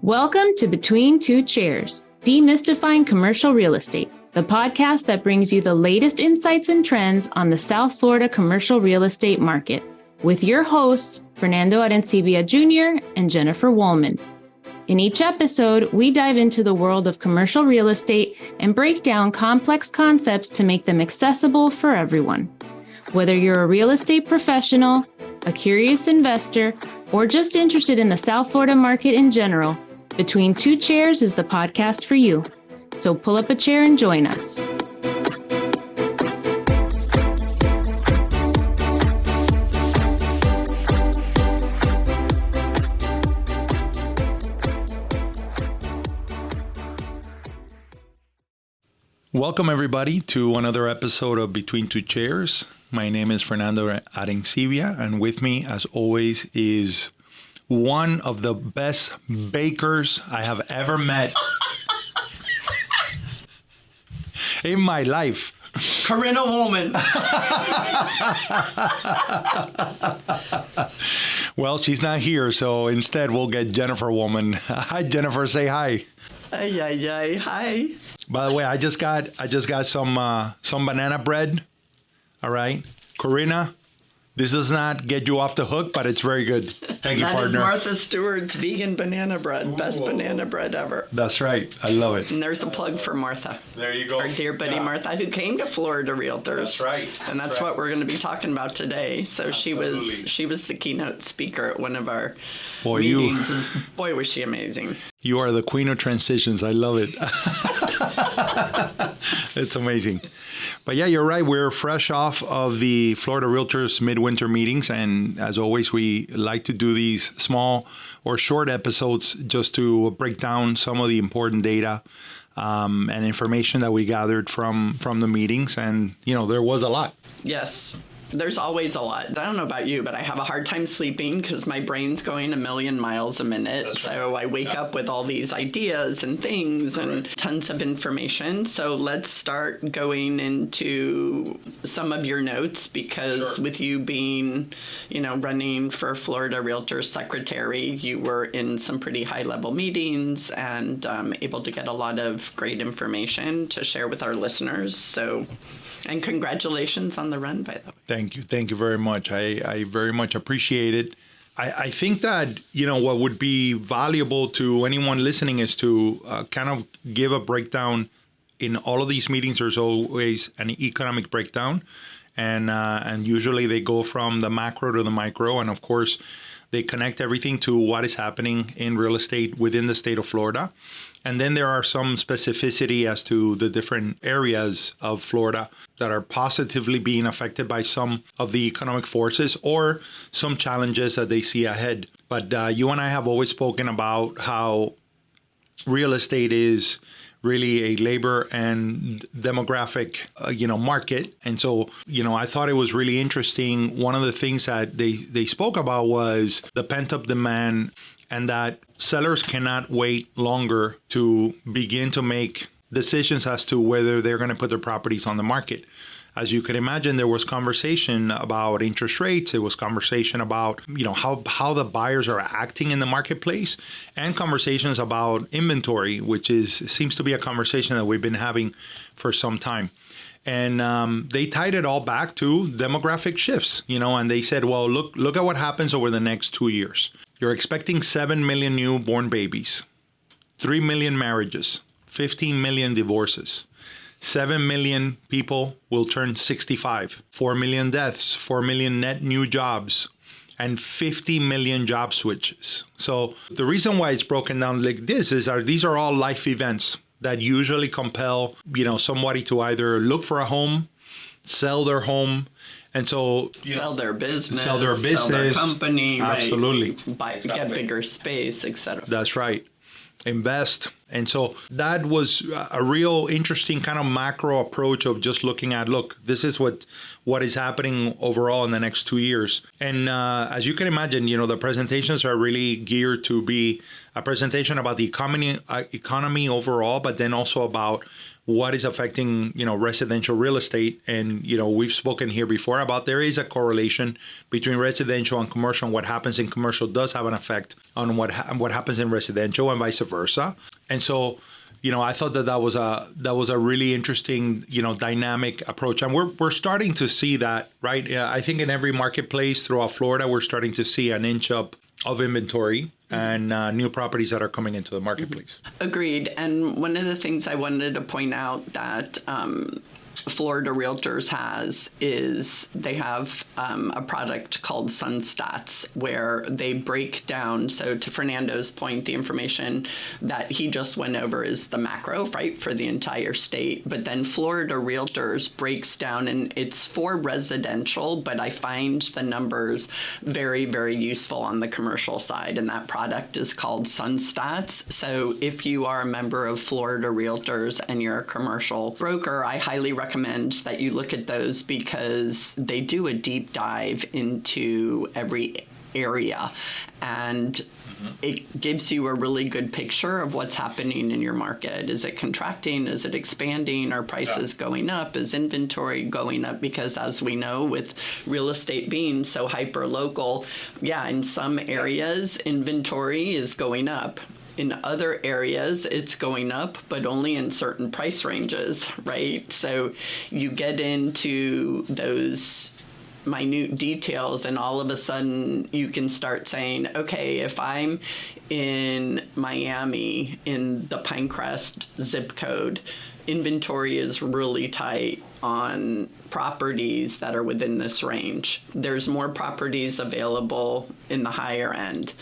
Welcome to Between Two Chairs, Demystifying Commercial Real Estate, the podcast that brings you the latest insights and trends on the South Florida commercial real estate market, with your hosts, Fernando Arencibia Jr. and Jennifer Woolman. In each episode, we dive into the world of commercial real estate and break down complex concepts to make them accessible for everyone. Whether you're a real estate professional, a curious investor, or just interested in the South Florida market in general, Between Two Chairs is the podcast for you. So pull up a chair and join us. Welcome, everybody, to another episode of Between Two Chairs. My name is Fernando Arencibia, and with me, as always, is one of the best bakers I have ever met in my life. Corinna Woolman. Well, she's not here, so instead we'll get Jennifer Woolman. Hi, Jennifer. Say hi. Hi. By the way, I just got some banana bread. All right, Corinna. This does not get you off the hook, but it's very good. Thank you, partner. That is Martha Stewart's vegan banana bread. Best banana bread ever. That's right. I love it. And there's a plug for Martha. There you go. Our dear buddy Martha, who came to Florida Realtors. That's right. And that's what we're going to be talking about today. So Absolutely. she was the keynote speaker at one of our meetings. Boy, was she amazing. You are the queen of transitions. I love it. It's amazing. But yeah, you're right. We're fresh off of the Florida Realtors Mid-winter meetings. And as always, we like to do these small or short episodes just to break down some of the important data and information that we gathered from the meetings. And, there was a lot. Yes. There's always a lot. I don't know about you, but I have a hard time sleeping because my brain's going a million miles a minute. That's so right. I wake up with all these ideas and things and tons of information. So let's start going into some of your notes because with you being, running for Florida Realtors Secretary, you were in some pretty high-level meetings and able to get a lot of great information to share with our listeners. And congratulations on the run, by the way. Thank you. Thank you very much. I very much appreciate it. I think that, what would be valuable to anyone listening is to kind of give a breakdown. In all of these meetings, there's always an economic breakdown. And usually they go from the macro to the micro. And of course, they connect everything to what is happening in real estate within the state of Florida. And then there are some specificity as to the different areas of Florida that are positively being affected by some of the economic forces or some challenges that they see ahead. But you and I have always spoken about how real estate is really a labor and demographic, market. And so, I thought it was really interesting. One of the things that they spoke about was the pent-up demand and that sellers cannot wait longer to begin to make decisions as to whether they're going to put their properties on the market. As you can imagine, there was conversation about interest rates. There was conversation about, how the buyers are acting in the marketplace, and conversations about inventory, which seems to be a conversation that we've been having for some time. And they tied it all back to demographic shifts, and they said, well, look at what happens over the next 2 years. You're expecting 7 million newborn babies, 3 million marriages, 15 million divorces. 7 million people will turn 65, 4 million deaths, 4 million net new jobs, and 50 million job switches. So the reason why it's broken down like this is these are all life events that usually compel, somebody to either look for a home, sell their home, and so sell their business, sell their company, absolutely, get bigger space, etc. That's right. Invest. And so that was a real interesting kind of macro approach of just looking at, this is what is happening overall in the next 2 years. And as you can imagine, the presentations are really geared to be a presentation about the economy overall, but then also about what is affecting, residential real estate. And, we've spoken here before about there is a correlation between residential and commercial, and what happens in commercial does have an effect on what happens in residential and vice versa. And so, I thought that was a really interesting, dynamic approach. And we're starting to see that, right? I think in every marketplace throughout Florida, we're starting to see an inch up of inventory and new properties that are coming into the marketplace. Agreed. And one of the things I wanted to point out that Florida Realtors has is they have a product called SunStats where they break down. So to Fernando's point, the information that he just went over is the macro, right, for the entire state. But then Florida Realtors breaks down, and it's for residential, but I find the numbers very, very useful on the commercial side. And that product is called SunStats. So if you are a member of Florida Realtors and you're a commercial broker, I highly recommend that you look at those because they do a deep dive into every area, and it gives you a really good picture of what's happening in your market. Is it contracting? Is it expanding? Are prices going up? Is inventory going up? Because as we know, with real estate being so hyper local, in some areas inventory is going up. In other areas, it's going up, but only in certain price ranges, right? So you get into those minute details, and all of a sudden you can start saying, okay, if I'm in Miami in the Pinecrest zip code, inventory is really tight on properties that are within this range. There's more properties available in the higher end.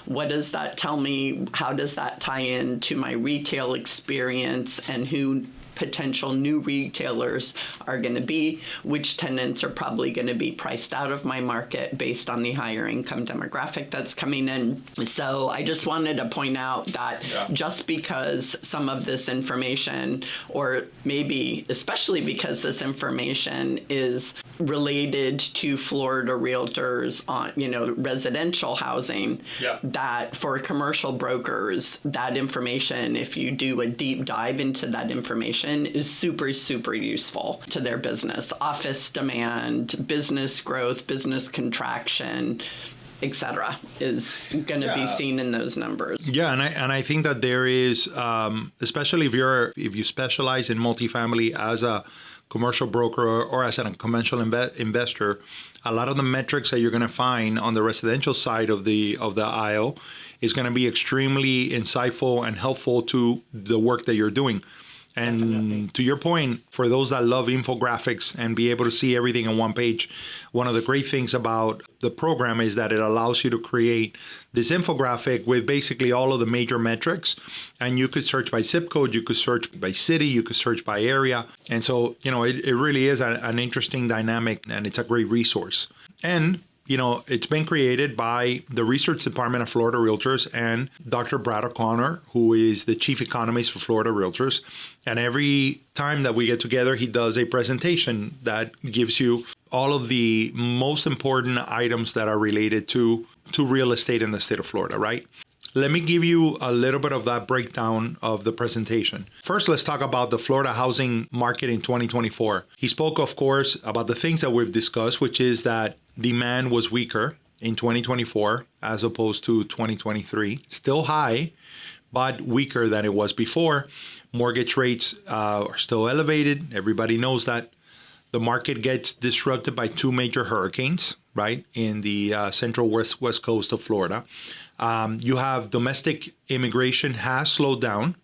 What does that tell me? How does that tie in to my retail experience and who potential new retailers are going to be, which tenants are probably going to be priced out of my market based on the higher income demographic that's coming in. So I just wanted to point out that just because some of this information, or maybe especially because this information is related to Florida Realtors on, residential housing, that for commercial brokers, that information, if you do a deep dive into that information, is super, super useful to their business. Office demand, business growth, business contraction, etc., is going to be seen in those numbers. Yeah, and I think that there is, especially if you specialize in multifamily as a commercial broker or as a conventional investor, a lot of the metrics that you're going to find on the residential side of the aisle is going to be extremely insightful and helpful to the work that you're doing. And definitely. To your point, for those that love infographics and be able to see everything on one page, one of the great things about the program is that it allows you to create this infographic with basically all of the major metrics. And you could search by zip code, you could search by city, you could search by area. And so, it really is an interesting dynamic, and it's a great resource. And it's been created by the research department of Florida Realtors and Dr. Brad O'Connor, who is the chief economist for Florida Realtors. And every time that we get together, he does a presentation that gives you all of the most important items that are related to real estate in the state of Florida, right? Let me give you a little bit of that breakdown of the presentation. First, let's talk about the Florida housing market in 2024. He spoke, of course, about the things that we've discussed, which is that demand was weaker in 2024 as opposed to 2023. Still high, but weaker than it was before. Mortgage rates are still elevated. Everybody knows that. The market gets disrupted by two major hurricanes, right, in the central west coast of Florida. You have domestic immigration has slowed down.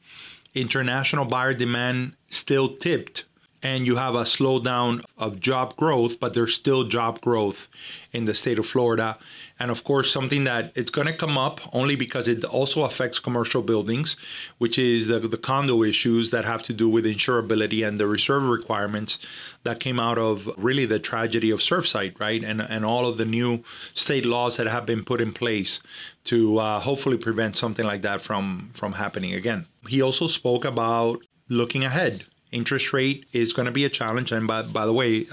International buyer demand still tipped. And you have a slowdown of job growth, but there's still job growth in the state of Florida. And of course, something that it's going to come up only because it also affects commercial buildings, which is the condo issues that have to do with insurability and the reserve requirements that came out of really the tragedy of Surfside, right? And all of the new state laws that have been put in place to hopefully prevent something like that from happening again. He also spoke about looking ahead. Interest rate is going to be a challenge. And by the way,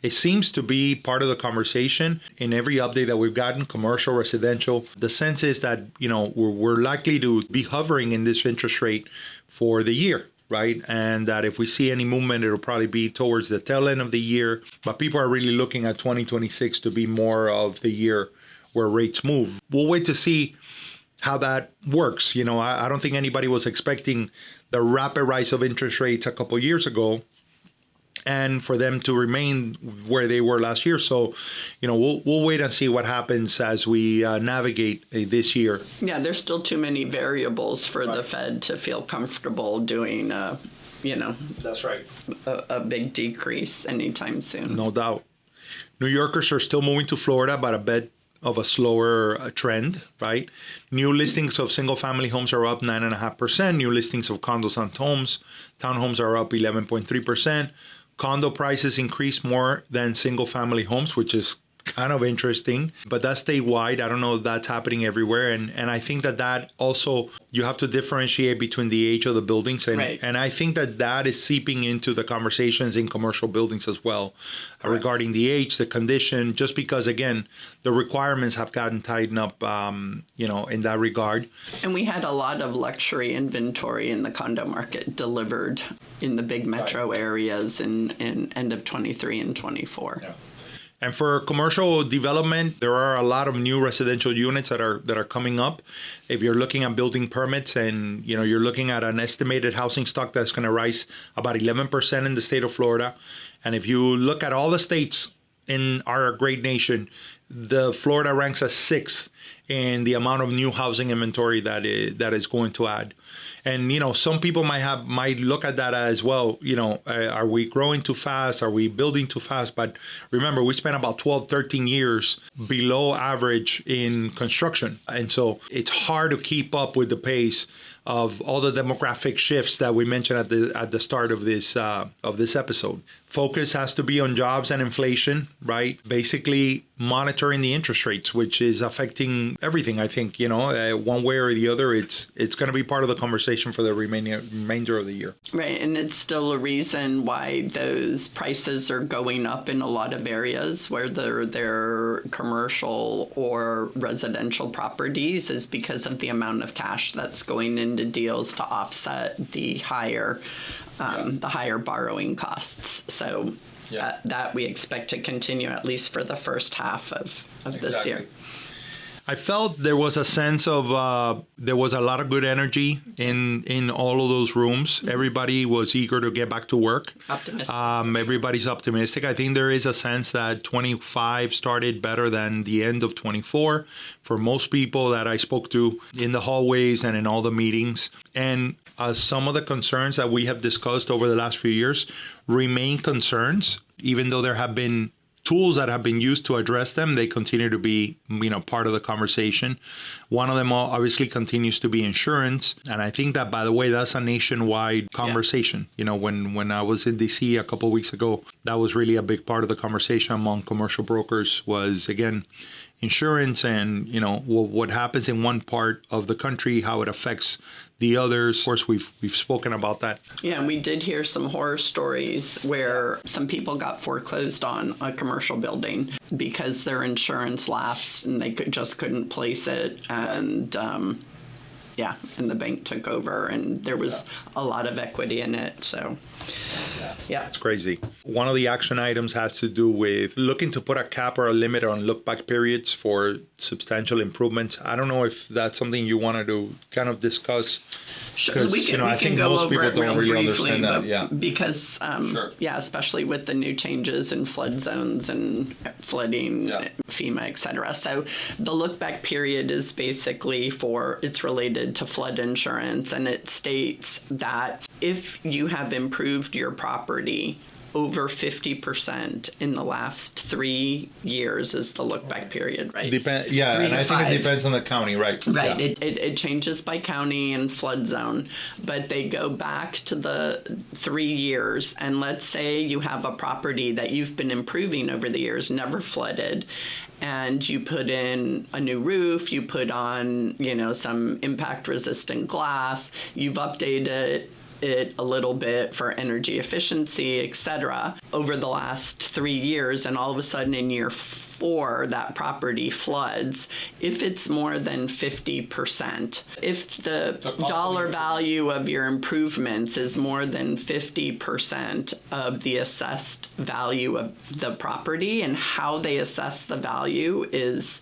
it seems to be part of the conversation in every update that we've gotten, commercial, residential. The sense is that, we're likely to be hovering in this interest rate for the year. right? And that if we see any movement, it'll probably be towards the tail end of the year. But people are really looking at 2026 to be more of the year where rates move. We'll wait to see how that works. You know, I don't think anybody was expecting the rapid rise of interest rates a couple of years ago and for them to remain where they were last year. So, you know, we'll wait and see what happens as we navigate this year. Yeah, there's still too many variables for the Fed to feel comfortable doing, That's right. a big decrease anytime soon. No doubt. New Yorkers are still moving to Florida, but a bit of a slower trend, right? New listings of single-family homes are up 9.5%. New listings of condos and townhomes are up 11.3%. Condo prices increased more than single-family homes, which is kind of interesting, but that's statewide. I don't know if that's happening everywhere. And I think that also, you have to differentiate between the age of the buildings. And I think that is seeping into the conversations in commercial buildings as well, regarding the age, the condition, just because, again, the requirements have gotten tightened up, in that regard. And we had a lot of luxury inventory in the condo market delivered in the big metro areas in end of 23 and 24. Yeah. And for commercial development, there are a lot of new residential units that are coming up. If you're looking at building permits and you're looking at an estimated housing stock that's going to rise about 11% in the state of Florida, and if you look at all the states in our great nation, the Florida ranks as 6th in the amount of new housing inventory that is going to add. And, some people might look at that as, well, are we growing too fast? Are we building too fast? But remember, we spent about 12, 13 years below average in construction. And so it's hard to keep up with the pace of all the demographic shifts that we mentioned at the start of this episode. Focus has to be on jobs and inflation, right? Basically monitoring the interest rates, which is affecting everything. I think, one way or the other, it's going to be part of the conversation for the remainder of the year. Right, and it's still a reason why those prices are going up in a lot of areas, whether they're commercial or residential properties, is because of the amount of cash that's going into deals to offset the higher borrowing costs. So that we expect to continue at least for the first half of this year. I felt there was a sense of there was a lot of good energy in all of those rooms. Everybody was eager to get back to work. Optimistic. Everybody's optimistic. I think there is a sense that 25 started better than the end of 24 for most people that I spoke to in the hallways and in all the meetings. And some of the concerns that we have discussed over the last few years remain concerns, even though there have been tools that have been used to address them. They continue to be, part of the conversation. One of them obviously continues to be insurance. And I think that, by the way, that's a nationwide conversation. Yeah. When I was in DC a couple of weeks ago, that was really a big part of the conversation among commercial brokers was, again, insurance and, what happens in one part of the country, how it affects the others. Of course, we've spoken about that. Yeah, and we did hear some horror stories where some people got foreclosed on a commercial building because their insurance lapsed and they couldn't place it. And and the bank took over, and there was a lot of equity in it. So, it's crazy. One of the action items has to do with looking to put a cap or a limit on look-back periods for substantial improvements. I don't know if that's something you wanted to kind of discuss. Sure, we can go over it real briefly, because, especially with the new changes in flood zones and flooding, FEMA, et cetera. So the look-back period is basically it's related to flood insurance, and it states that if you have improved your property over 50% in the last 3 years is the look-back period, right? And I think it depends on the county, right? Right. Yeah. It changes by county and flood zone, but they go back to the 3 years, and let's say you have a property that you've been improving over the years, never flooded, and you put in a new roof, you put on, some impact-resistant glass, you've updated it a little bit for energy efficiency, etc., over the last 3 years, and all of a sudden in year before that property floods, if it's more than 50%, if the dollar value of your improvements is more than 50% of the assessed value of the property, and how they assess the value is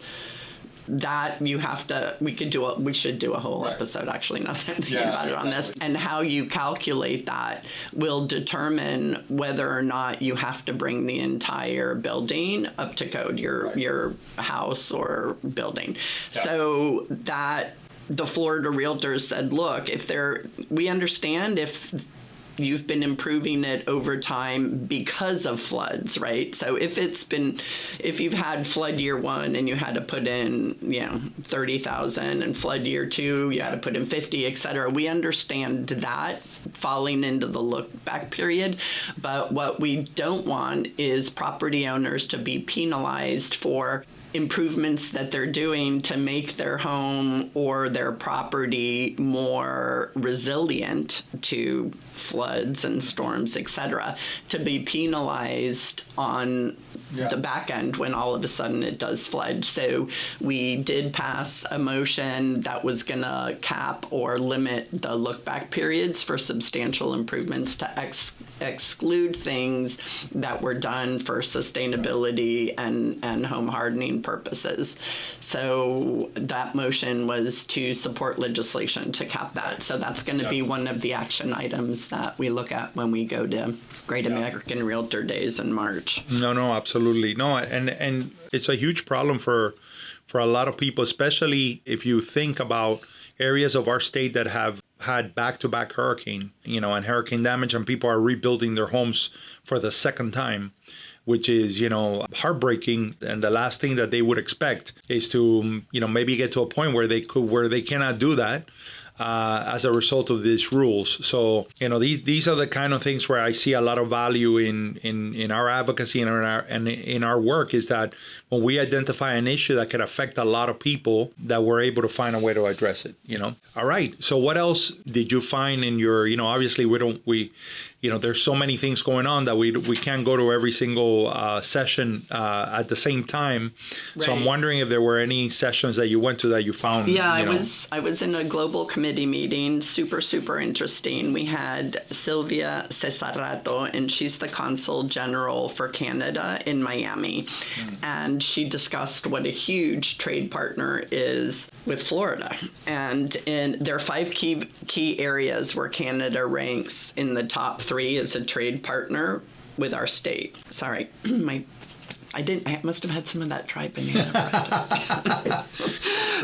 that we should do a whole episode, actually, now that I'm thinking about it, on this. And how you calculate that will determine whether or not you have to bring the entire building up to code, your house or building. Yeah. So that the Florida Realtors said, look, we understand if you've been improving it over time because of floods, right? So if you've had flood year 1 and you had to put in, $30,000, and flood year 2, you had to put in 50, et cetera. We understand that falling into the look back period. But what we don't want is property owners to be penalized for improvements that they're doing to make their home or their property more resilient to floods and storms, etc., to be penalized on the back end when all of a sudden it does flood. So we did pass a motion that was going to cap or limit the look back periods for substantial improvements to exclude things that were done for sustainability and home hardening purposes. So that motion was to support legislation to cap that. So that's going to be one of the action items that we look at when we go to Great American Realtor Days in March. No, absolutely. No, and it's a huge problem for a lot of people, especially if you think about areas of our state that have had back-to-back hurricane, and hurricane damage, and people are rebuilding their homes for the second time, which is, heartbreaking. And the last thing that they would expect is to, maybe get to a point where they cannot do that. As a result of these rules. So, these are the kind of things where I see a lot of value in our advocacy and in our work, is that when we identify an issue that could affect a lot of people, that we're able to find a way to address it, All right. So what else did you find in your, obviously there's so many things going on that we can't go to every single session at the same time. Right. So I'm wondering if there were any sessions that you went to that you found. Yeah, I was in a global committee meeting, super, super interesting. We had Sylvia Cesarato, and she's the Consul General for Canada in Miami. And she discussed what a huge trade partner is with Florida. And there are 5 key areas where Canada ranks in the top 3 as a trade partner with our state. Sorry, I must have had some of that dry banana.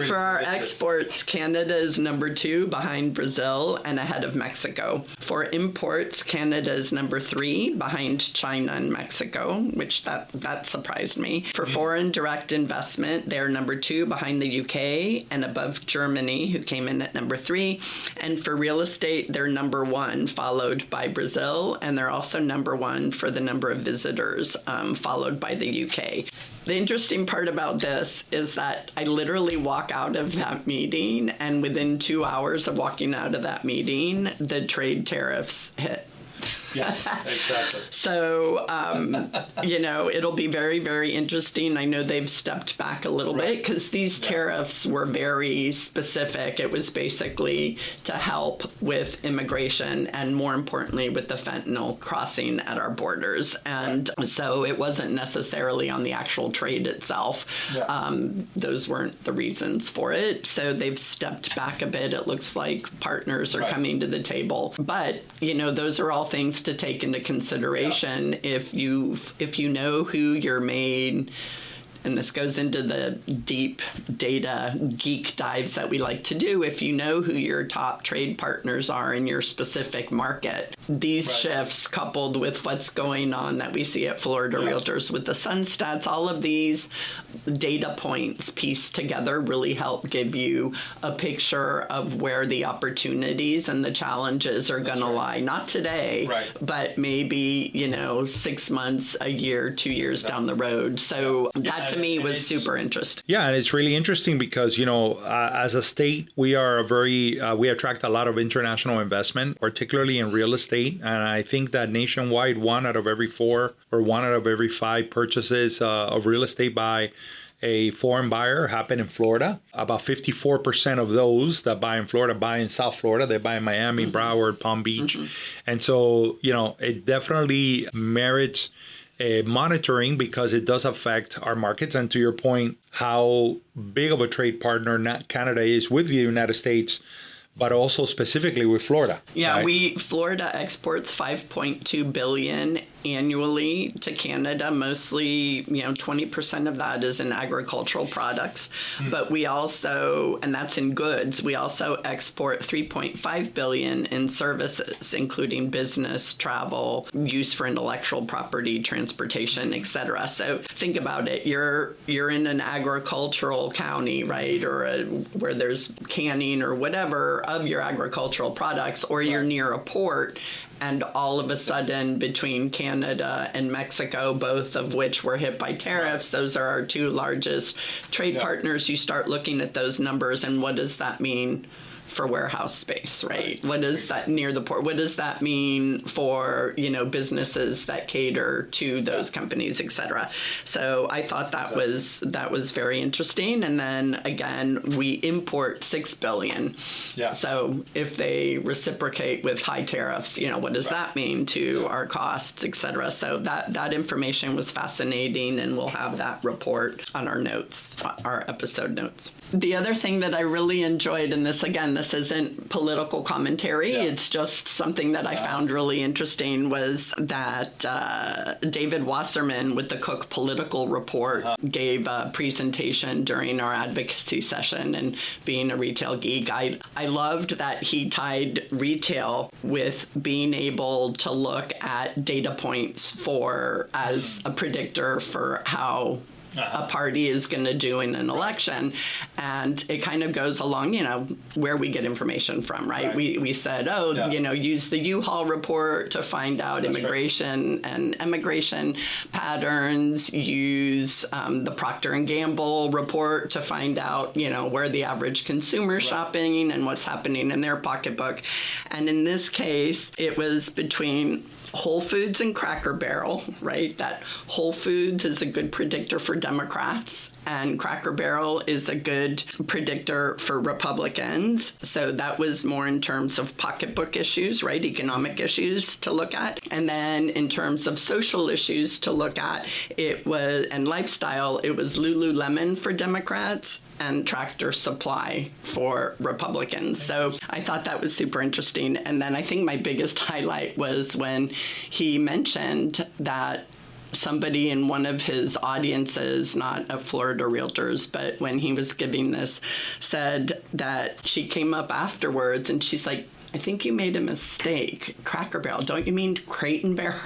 For our exports, Canada is number 2 behind Brazil and ahead of Mexico. For imports, Canada is number 3 behind China and Mexico, which that surprised me. For foreign direct investment, they're number 2 behind the UK and above Germany, who came in at number 3. And for real estate, they're number 1, followed by Brazil, and they're also number 1 for the number of visitors, followed by the UK. The interesting part about this is that I literally walk out of that meeting, and within 2 hours of walking out of that meeting, the trade tariffs hit. Yeah, exactly. So, it'll be very, very interesting. I know they've stepped back a little bit because these tariffs were very specific. It was basically to help with immigration and, more importantly, with the fentanyl crossing at our borders. And so it wasn't necessarily on the actual trade itself. Yeah. Those weren't the reasons for it. So they've stepped back a bit. It looks like partners are coming to the table. But, those are all things to take into consideration if you know who your main, and this goes into the deep data geek dives that we like to do, if you know who your top trade partners are in your specific market. These shifts, coupled with what's going on that we see at Florida Realtors with the Sun Stats, all of these data points pieced together really help give you a picture of where the opportunities and the challenges are going to lie. Not today, but maybe, 6 months, a year, 2 years down the road. So that to me was super interesting. Yeah, and it's really interesting because, as a state, we are we attract a lot of international investment, particularly in real estate. And I think that nationwide, 1 out of every 4 or 1 out of every 5 purchases of real estate by a foreign buyer happen in Florida. About 54% of those that buy in Florida buy in South Florida. They buy in Miami, Broward, Palm Beach. And so, it definitely merits monitoring because it does affect our markets. And to your point, how big of a trade partner Canada is with the United States, but also specifically with Florida. Yeah, right? Florida exports $5.2 billion annually to Canada. Mostly, 20% of that is in agricultural products. But we also, and that's in goods, we also export $3.5 billion in services, including business, travel, use for intellectual property, transportation, etc. So think about it. You're in an agricultural county, right? Or where there's canning or whatever of your agricultural products, or you're near a port. And all of a sudden, between Canada and Mexico, both of which were hit by tariffs, those are our 2 largest trade partners. You start looking at those numbers, and what does that mean for warehouse space, right? What is that near the port? What does that mean for, businesses that cater to those companies, et cetera? So I thought that was very interesting. And then again, we import $6 billion. Yeah. So if they reciprocate with high tariffs, what does that mean to our costs, et cetera? So that information was fascinating, and we'll have that report on our notes, our episode notes. The other thing that I really enjoyed, and this isn't political commentary, it's just something that I found really interesting, was that David Wasserman with the Cook Political Report gave a presentation during our advocacy session. And being a retail geek, I loved that he tied retail with being able to look at data points as a predictor for how a party is going to do in an election. And it kind of goes along, where we get information from, right? We said, use the U-Haul report to find out immigration and emigration patterns, use the Procter & Gamble report to find out, where the average consumer shopping and what's happening in their pocketbook. And in this case, it was between Whole Foods and Cracker Barrel, right? That Whole Foods is a good predictor for Democrats, and Cracker Barrel is a good predictor for Republicans. So that was more in terms of pocketbook issues, right? Economic issues to look at. And then in terms of social issues to look at, and lifestyle, it was Lululemon for Democrats and Tractor Supply for Republicans. So I thought that was super interesting. And then I think my biggest highlight was when he mentioned that somebody in one of his audiences, not at Florida Realtors, but when he was giving this, said that she came up afterwards and she's like, I think you made a mistake. Cracker Barrel. Don't you mean Crate and Barrel?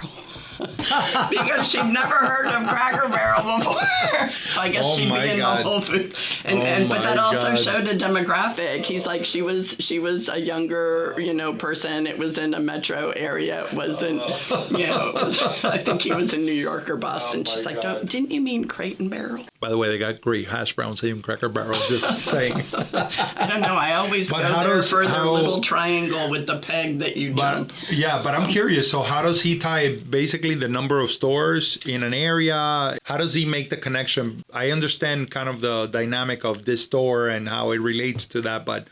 Because she'd never heard of Cracker Barrel before. So I guess she'd be in the Whole Foods. But that also showed a demographic. He's like, she was a younger, person. It was in a metro area. It wasn't, I think he was in New York or Boston. She's like, didn't you mean Crate and Barrel? By the way, they got great hash browns in Cracker Barrel, just saying. I don't know. I always go there for their little triangle with the peg that you jump. Yeah, but I'm curious. So how does he tie basically the number of stores in an area? How does he make the connection? I understand kind of the dynamic of this store and how it relates to that, but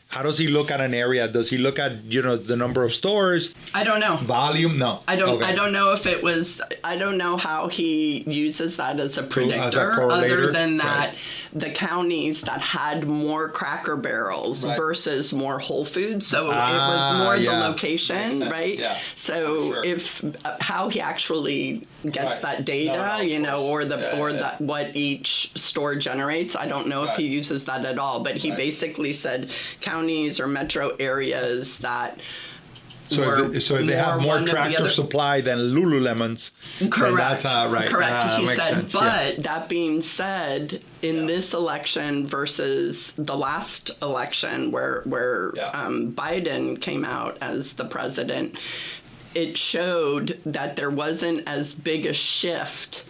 how does he look at an area? Does he look at, the number of stores? I don't know. Volume? No. I don't know if it was, I don't know how he uses that as a predictor, other than that the counties that had more Cracker Barrels versus more Whole Foods. So it was more the location, right? Yeah. So if how he actually gets that data, or what each store generates, I don't know if he uses that at all. But he basically said counties or metro areas that. So if they have more Tractor Supply than Lululemons, correct. Then that's Correct. He said, sense, but that being said, in this election versus the last election where Biden came out as the president, it showed that there wasn't as big a shift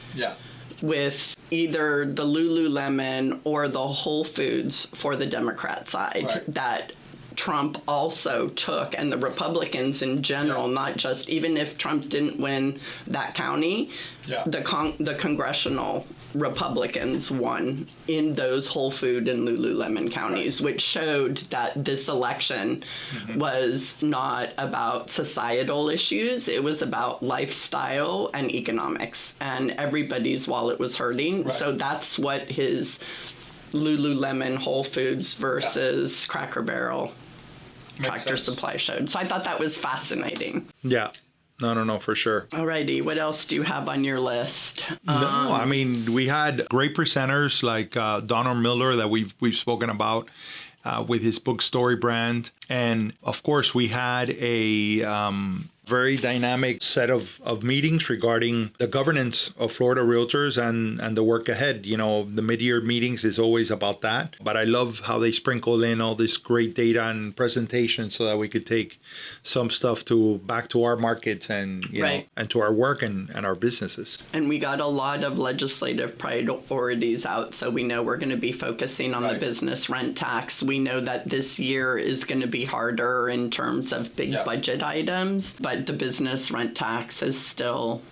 with either the Lululemon or the Whole Foods for the Democrat side that Trump also took, and the Republicans in general, not just, even if Trump didn't win that county, the congressional Republicans won in those Whole Food and Lululemon counties, which showed that this election was not about societal issues. It was about lifestyle and economics, and everybody's wallet was hurting. So that's what his Lululemon Whole Foods versus Cracker Barrel Tractor Supply showed. So I thought that was fascinating. Yeah. No, for sure. Alrighty, what else do you have on your list? I mean, we had great presenters like Donald Miller that we've spoken about with his book Story Brand. And of course, we had a very dynamic set of meetings regarding the governance of Florida Realtors and the work ahead. You know, the mid-year meetings is always about that. But I love how they sprinkle in all this great data and presentations so that we could take some stuff back to our markets and, you know, and to our work and our businesses. And we got a lot of legislative priorities out. So we know we're going to be focusing on the business rent tax. We know that this year is going to be harder in terms of big budget items, but the business rent tax is still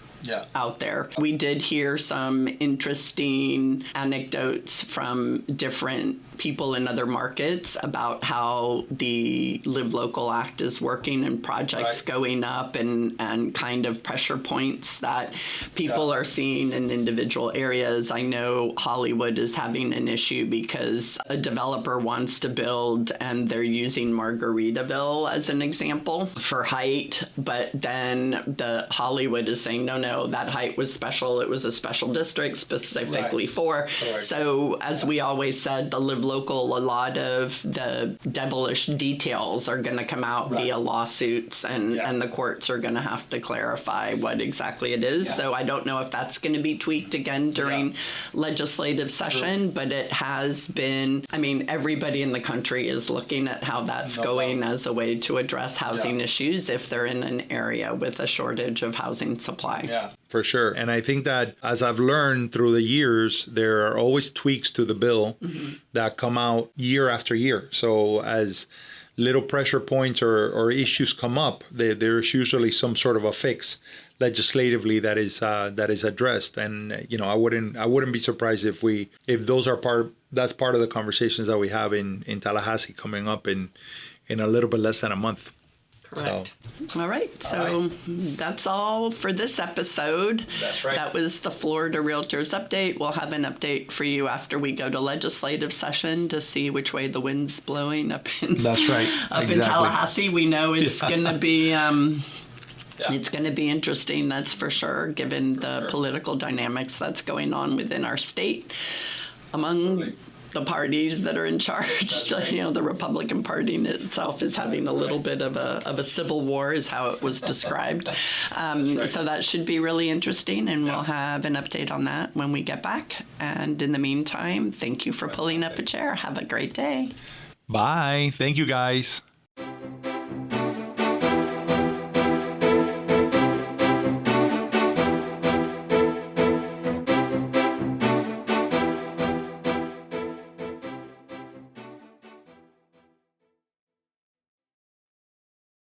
out there. We did hear some interesting anecdotes from different people in other markets about how the Live Local Act is working and projects going up and kind of pressure points that people are seeing in individual areas. I know Hollywood is having an issue because a developer wants to build and they're using Margaritaville as an example for height, but then the Hollywood is saying, no, that height was special. It was a special district specifically for. So as we always said, the Live Local, a lot of the devilish details are going to come out via lawsuits, and the courts are going to have to clarify what exactly it is. So I don't know if that's going to be tweaked again during legislative session, but it has been, I mean, everybody in the country is looking at how that's going as a way to address housing issues if they're in an area with a shortage of housing supply. For sure. And I think that as I've learned through the years, there are always tweaks to the bill that come out year after year. So as little pressure points or issues come up, there's usually some sort of a fix legislatively that is addressed. And you know, I wouldn't be surprised if those are that's part of the conversations that we have in Tallahassee coming up in a little bit less than a month. Correct. All right. So that's all for this episode. That's right. That was the Florida Realtors Update. We'll have an update for you after we go to legislative session to see which way the wind's blowing up in That's right. in Tallahassee. We know it's going to be it's going to be interesting, that's for sure, given the political dynamics that's going on within our state among the parties that are in charge. Right. You know, the Republican Party in itself is having a little bit of a civil war, is how it was described. So that should be really interesting, and we'll have an update on that when we get back. And in the meantime, thank you for pulling up a chair. Have a great day. Bye. Thank you, guys.